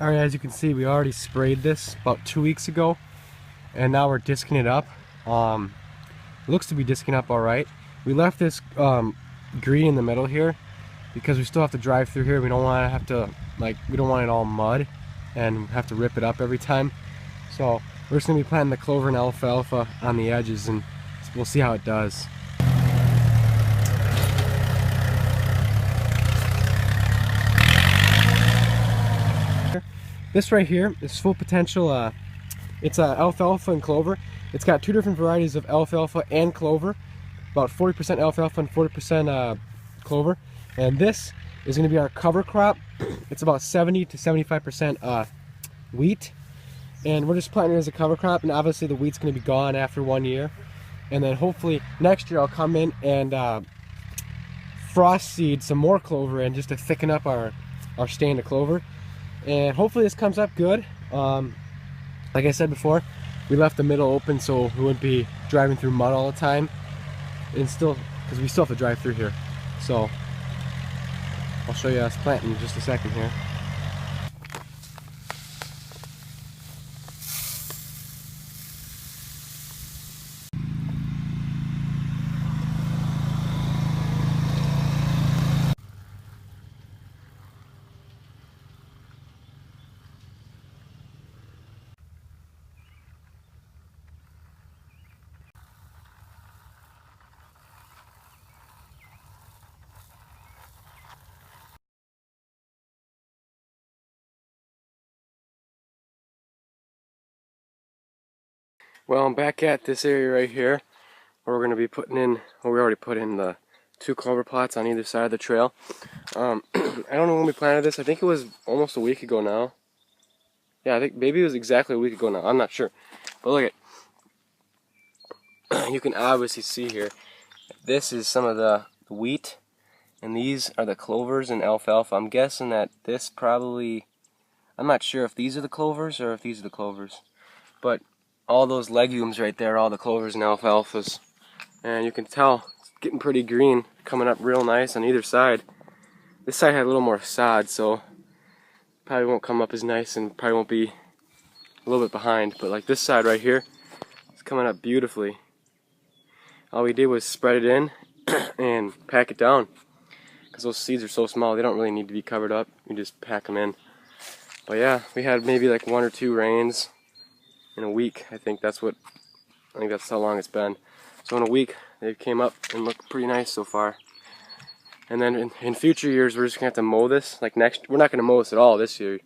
Alright, as you can see, we already sprayed this about 2 weeks ago, and now we're disking it up. It looks to be disking up alright. We left this green in the middle here because we still have to drive through here. We don't want to have to, we don't want it all mud and have to rip it up every time. So we're just going to be planting the clover and alfalfa on the edges, and we'll see how it does. This right here is full potential. It's alfalfa and clover. It's got two different varieties of alfalfa and clover, about 40% alfalfa and 40% clover. And this is going to be our cover crop. It's about 70 to 75% wheat, and we're just planting it as a cover crop. And obviously the wheat's going to be gone after 1 year, and then hopefully next year I'll come in and frost seed some more clover in just to thicken up our stand of clover. And hopefully this comes up good. Like I said before, we left the middle open so we wouldn't be driving through mud all the time, and still, because we still have to drive through here. So I'll show you us planting in just a second here. Well, I'm back at this area right here where we're going to be putting in, well, we already put in the 2 clover plots on either side of the trail. I don't know when we planted this. I think it was almost a week ago now. Yeah, I think maybe it was exactly a week ago now. I'm not sure. But look at, you can obviously see here, this is some of the wheat, and these are the clovers and alfalfa. I'm guessing that this probably, I'm not sure if these are the clovers or if these are the clovers, but all those legumes right there, all the clovers and alfalfas. And you can tell it's getting pretty green, coming up real nice on either side. This side had a little more sod, so probably won't come up as nice and probably won't be a little bit behind. But like this side right here, it's coming up beautifully. All we did was spread it in and pack it down, because those seeds are so small they don't really need to be covered up. You just pack them in. But yeah, we had maybe like 1 or 2 rains in a week. I think that's how long it's been. So in a week they came up and look pretty nice so far. And then in future years we're just gonna have to mow this. Like we're not gonna mow this at all this year.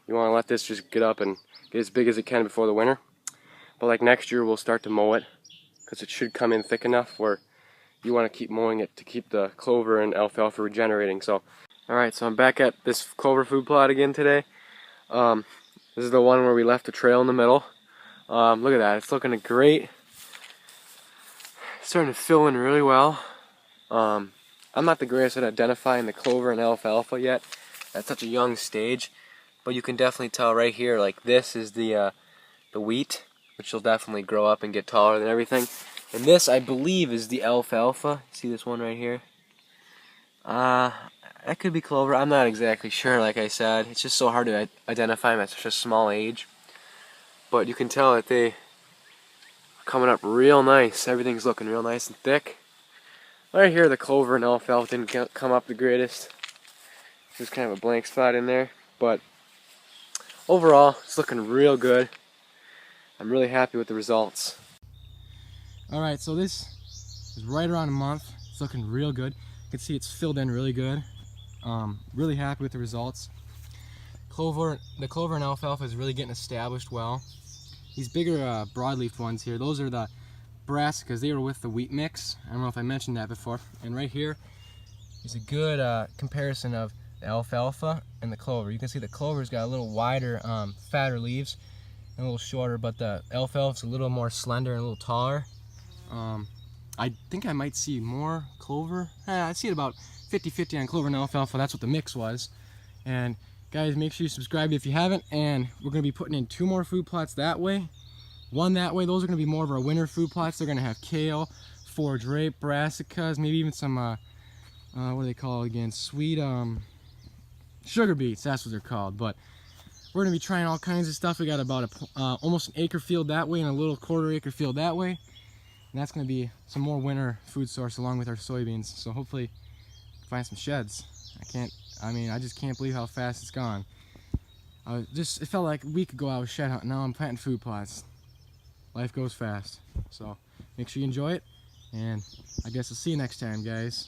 You want to let this just get up and get as big as it can before the winter. But like next year we'll start to mow it, because it should come in thick enough where you want to keep mowing it to keep the clover and alfalfa regenerating. So alright, so I'm back at this clover food plot again today. This is the one where we left a trail in the middle. Look at that, it's looking great. It's starting to fill in really well. I'm not the greatest at identifying the clover and alfalfa yet at such a young stage, but you can definitely tell right here, like this is the wheat, which will definitely grow up and get taller than everything. And this, I believe, is the alfalfa. See this one right here? That could be clover. I'm not exactly sure, like I said. It's just so hard to identify them at such a small age. But you can tell that they are coming up real nice. Everything's looking real nice and thick. Right here, the clover and alfalfa didn't come up the greatest. There's kind of a blank spot in there. But overall, it's looking real good. I'm really happy with the results. Alright, so this is right around a month. It's looking real good. You can see it's filled in really good. Really happy with the results. The clover and alfalfa is really getting established well. These bigger broadleaf ones here, those are the brassicas. They were with the wheat mix. I don't know if I mentioned that before. And right here is a good comparison of the alfalfa and the clover. You can see the clover's got a little wider, fatter leaves and a little shorter, but the alfalfa's a little more slender and a little taller. I think I might see more clover. I see it about 50-50 on clover and alfalfa. That's what the mix was. And guys, make sure you subscribe if you haven't, and we're going to be putting in 2 more food plots that way. 1 that way. Those are going to be more of our winter food plots. They're going to have kale, forage rape, brassicas, maybe even some, what do they call it again? Sweet, sugar beets, that's what they're called. But We're gonna be trying all kinds of stuff. We got about almost an acre field that way and a little quarter-acre field that way, and that's gonna be some more winter food source along with our soybeans. So hopefully find some sheds. I just can't believe how fast it's gone. It felt like a week ago I was shed hunting. Now I'm planting food plots. Life goes fast. So make sure you enjoy it, and I guess I'll see you next time, guys.